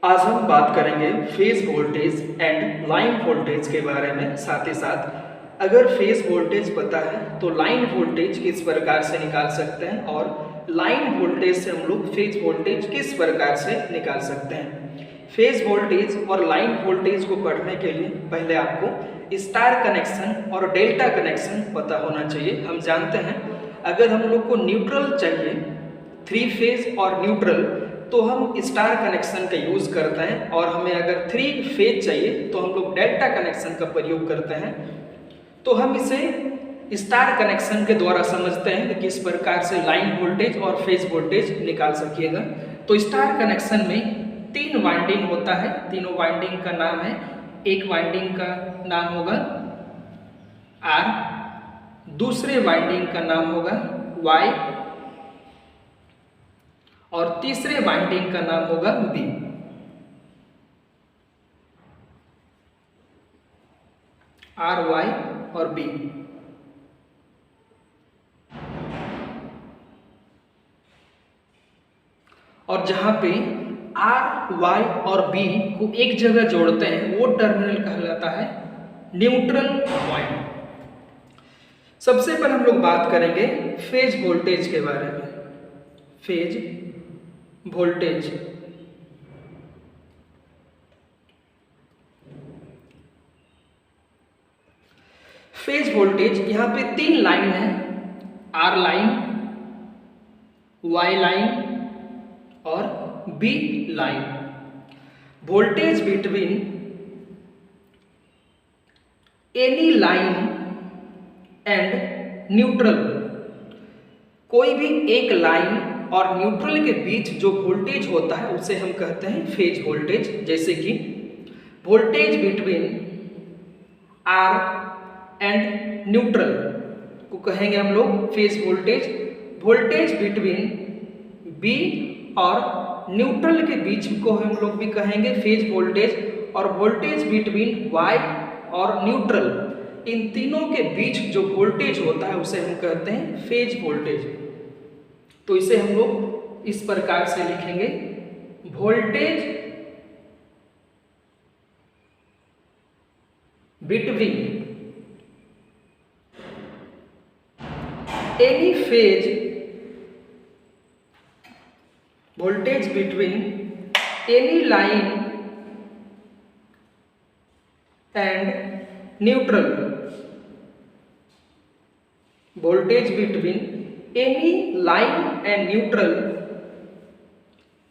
आज हम बात करेंगे phase voltage and line voltage के बारे में। साथ ही साथ अगर फेज वोल्टेज पता है तो लाइन वोल्टेज किस प्रकार से निकाल सकते हैं और लाइन वोल्टेज से हम लोग फेज वोल्टेज किस प्रकार से निकाल सकते हैं। फेज वोल्टेज और लाइन वोल्टेज को पढ़ने के लिए पहले आपको स्टार कनेक्शन और डेल्टा कनेक्शन पता होना चाहिए। हम जानते हैं अगर हम लोग को न्यूट्रल चाहिए, थ्री फेज और न्यूट्रल, तो हम स्टार कनेक्शन का यूज़ करते हैं, और हमें अगर थ्री फेज चाहिए तो हम लोग डेल्टा कनेक्शन का प्रयोग करते हैं। तो हम इसे स्टार कनेक्शन के द्वारा समझते हैं कि किस प्रकार से लाइन वोल्टेज और फेज वोल्टेज निकाल सकिएगा। तो स्टार कनेक्शन में तीन वाइंडिंग होता है, तीनों वाइंडिंग का नाम है, एक वाइंडिंग का नाम होगा आर, दूसरे वाइंडिंग का नाम होगा वाई और तीसरे वाइंडिंग का नाम होगा बी। आर, वाई और बी। और जहां पे आर, वाई और बी को एक जगह जोड़ते हैं वो टर्मिनल कहलाता है न्यूट्रल पॉइंट। सबसे पहले हम लोग बात करेंगे फेज वोल्टेज के बारे में। फेज वोल्टेज फेज वोल्टेज यहाँ पे तीन लाइन है, आर लाइन, वाई लाइन और B line. Voltage between any line and neutral, कोई भी एक लाइन और न्यूट्रल के बीच जो वोल्टेज होता है उसे हम कहते हैं फेज वोल्टेज। जैसे कि voltage between R and neutral को कहेंगे हम लोग phase voltage. Voltage between B और न्यूट्रल के बीच को हम लोग भी कहेंगे फेज वोल्टेज। और वोल्टेज बिटवीन वाई और न्यूट्रल, इन तीनों के बीच जो वोल्टेज होता है उसे हम कहते हैं फेज वोल्टेज। तो इसे हम लोग इस प्रकार से लिखेंगे, voltage between any phase, voltage between any line and neutral, voltage between any line and neutral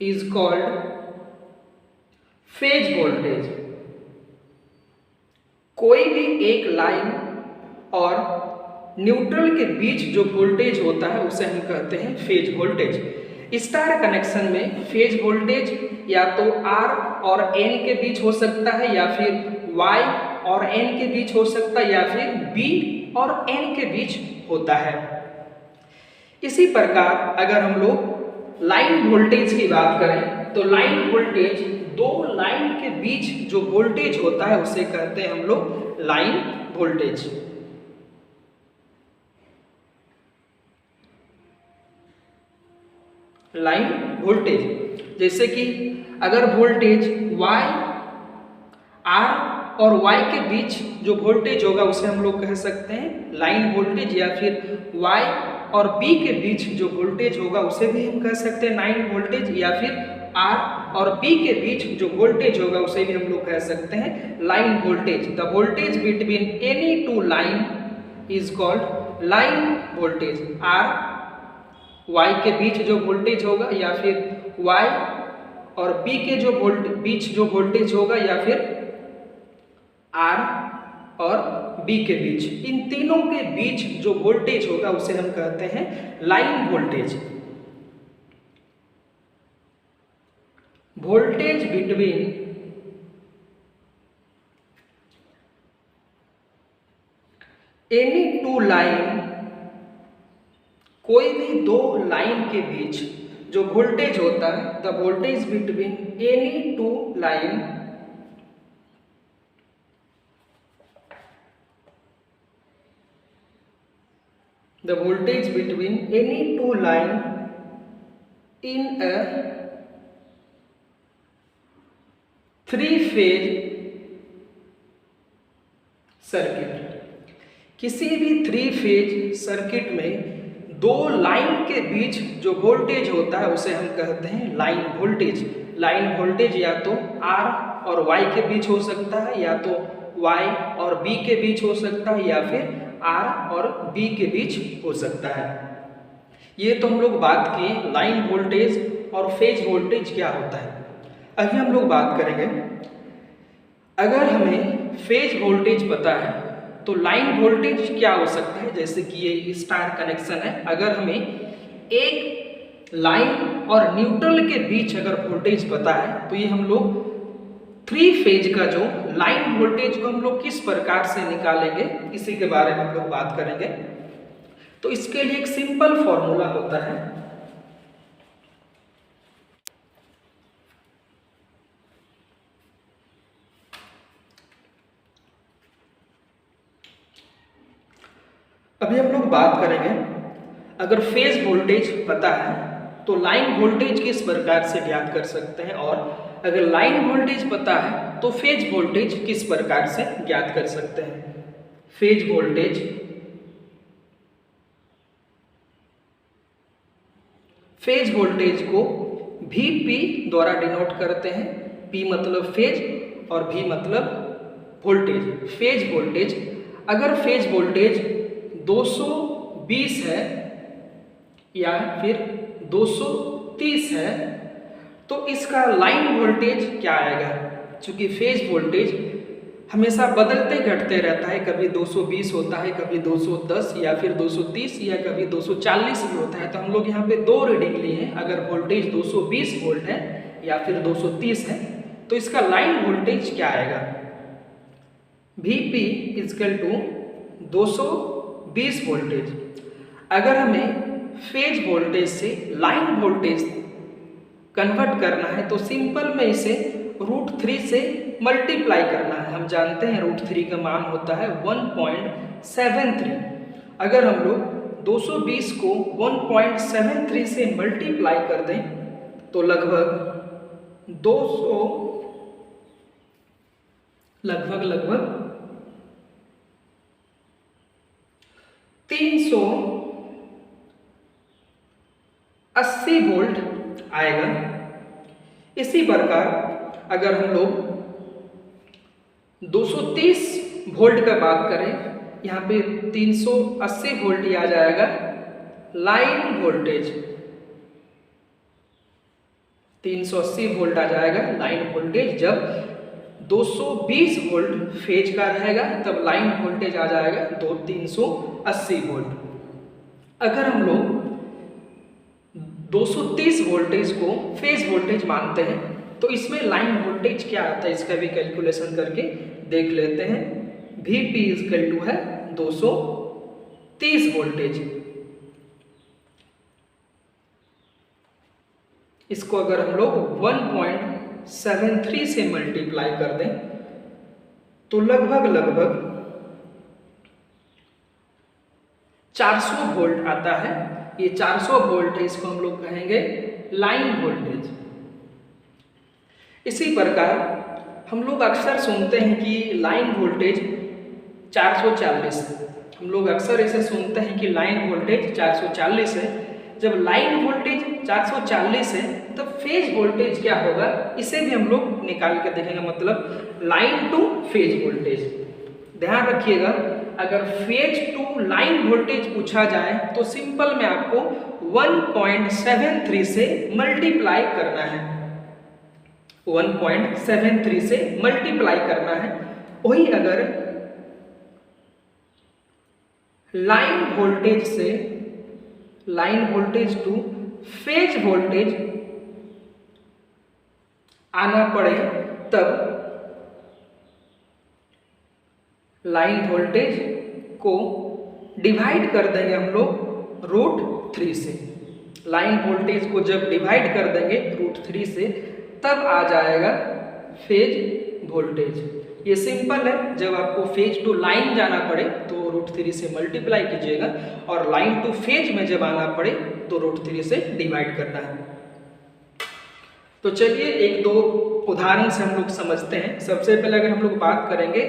is called phase voltage। कोई भी एक लाइन और न्यूट्रल के बीच जो वोल्टेज होता है उसे हम कहते हैं फेज वोल्टेज। स्टार कनेक्शन में फेज वोल्टेज या तो आर और एन के बीच हो सकता है, या फिर वाई और एन के बीच हो सकता है, या फिर बी और एन के बीच होता है। इसी प्रकार अगर हम लोग लाइन वोल्टेज की बात करें तो लाइन वोल्टेज दो लाइन के बीच जो वोल्टेज होता है उसे कहते हैं हम लोग लाइन वोल्टेज। लाइन वोल्टेज जैसे कि अगर वोल्टेज वाई, आर और y के बीच जो वोल्टेज होगा उसे हम लोग कह सकते हैं लाइन वोल्टेज, या फिर y और b के बीच जो वोल्टेज होगा उसे भी हम कह सकते हैं लाइन वोल्टेज, या फिर r और b के बीच जो वोल्टेज होगा उसे भी हम लोग कह सकते हैं line voltage. The voltage between any two line is called line voltage. r y के बीच जो वोल्टेज होगा, या फिर y और b के जो बीच जो वोल्टेज होगा, या फिर आर और बी के बीच, इन तीनों के बीच जो वोल्टेज होगा उसे हम कहते हैं line voltage. Voltage between any two line, कोई भी दो लाइन के बीच जो वोल्टेज होता है, the voltage between any two line the voltage between any two line in a three phase circuit. किसी भी थ्री फेज सर्किट में दो लाइन के बीच जो वोल्टेज होता है उसे हम कहते हैं लाइन वोल्टेज। लाइन वोल्टेज या तो R और Y के बीच हो सकता है, या तो Y और B के बीच हो सकता है, या फिर R और B के बीच हो सकता है। ये तो हम लोग बात की लाइन वोल्टेज और फेज वोल्टेज क्या होता है। अभी हम लोग बात करेंगे, अगर हमें फेज वोल्टेज पता है तो लाइन वोल्टेज क्या हो सकता है। जैसे कि ये स्टार कनेक्शन है, अगर हमें एक लाइन और न्यूट्रल के बीच अगर वोल्टेज पता है तो ये हम लोग थ्री फेज का जो लाइन वोल्टेज को हम लोग किस प्रकार से निकालेंगे, इसी के बारे में हम लोग बात करेंगे। तो इसके लिए एक सिंपल फॉर्मूला होता है। अभी हम लोग बात करेंगे, अगर फेज वोल्टेज पता है तो लाइन वोल्टेज किस प्रकार से ज्ञात कर सकते हैं, और अगर लाइन वोल्टेज पता है तो फेज वोल्टेज किस प्रकार से ज्ञात कर सकते हैं। फेज वोल्टेज को Vp द्वारा डिनोट करते हैं। P मतलब फेज और V मतलब वोल्टेज। फेज वोल्टेज, अगर फेज वोल्टेज 220 है या फिर 230 है तो इसका लाइन वोल्टेज क्या आएगा। चूंकि फेज वोल्टेज हमेशा बदलते घटते रहता है, कभी 220 होता है, कभी 210 या फिर 230 या कभी 240 भी होता है। तो हम लोग यहाँ पे दो रीडिंग लिए हैं, अगर वोल्टेज 220 वोल्ट है या फिर 230 है तो इसका लाइन वोल्टेज क्या आएगा। Vp equal to 220 voltage. अगर हमें फेज वोल्टेज से लाइन वोल्टेज कन्वर्ट करना है तो सिंपल में इसे √3 से मल्टीप्लाई करना है। हम जानते हैं √3 का मान होता है 1.73। अगर हम लोग 220 को 1.73 से मल्टीप्लाई कर दें तो लगभग 380 वोल्ट आएगा। इसी प्रकार अगर हम लोग 230 वोल्ट का बात करें, यहाँ पे 380 वोल्ट ही आ जाएगा लाइन वोल्टेज। 380 वोल्ट आ जाएगा लाइन वोल्टेज। जब 220 वोल्ट फेज का रहेगा तब लाइन वोल्टेज आ जाएगा 380 वोल्ट। अगर हम लोग 230 वोल्टेज को फेज वोल्टेज मानते हैं तो इसमें लाइन वोल्टेज क्या आता है, इसका भी कैलकुलेशन करके देख लेते हैं। Vp इक्वल टू है 230 वोल्टेज। इसको अगर हम लोग 1.73 से मल्टीप्लाई कर दें तो लगभग 400 वोल्ट आता है। ये 400 वोल्ट है, इसको हम लोग कहेंगे लाइन वोल्टेज। इसी प्रकार हम लोग अक्सर सुनते हैं कि लाइन वोल्टेज 440 है। हम लोग अक्सर ऐसे सुनते हैं कि लाइन वोल्टेज 440 है। जब लाइन वोल्टेज 440 है तब फेज वोल्टेज क्या होगा, इसे भी हम लोग निकाल के देखेंगे, मतलब लाइन टू फेज वोल्टेज। ध्यान रखिएगा, अगर फेज टू लाइन वोल्टेज पूछा जाए तो सिंपल में आपको 1.73 से मल्टीप्लाई करना है। 1.73 से मल्टीप्लाई करना है। वही अगर लाइन वोल्टेज से line voltage two phase voltage आना पड़े तब लाइन वोल्टेज को डिवाइड कर देंगे हम लोग √3 से। लाइन वोल्टेज को जब डिवाइड कर देंगे √3 से तब आ जाएगा फेज वोल्टेज। ये सिंपल है, जब आपको फेज टू लाइन जाना पड़े तो √3 से मल्टीप्लाई कीजिएगा, और लाइन टू फेज में जब आना पड़े तो √3 से डिवाइड करना है। तो चलिए एक दो उदाहरण से हम लोग समझते हैं। सबसे पहले अगर हम लोग बात करेंगे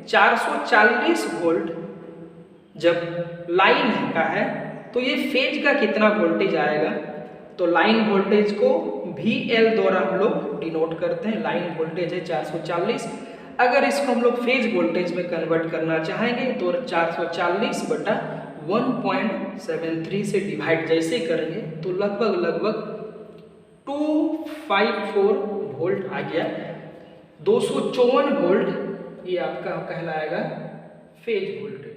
440 वोल्ट जब लाइन का है तो ये फेज का कितना वोल्टेज आएगा, तो लाइन वोल्टेज को VL द्वारा हम लोग डिनोट करते हैं। लाइन वोल्टेज है 440, अगर इसको हम लोग फेज वोल्टेज में कन्वर्ट करना चाहेंगे तो 440 बटा 1.73 से डिवाइड जैसे करेंगे तो लगभग 254 वोल्ट आ गया। 254 वोल्ट ये आपका कहलाएगा फेज वोल्टेज।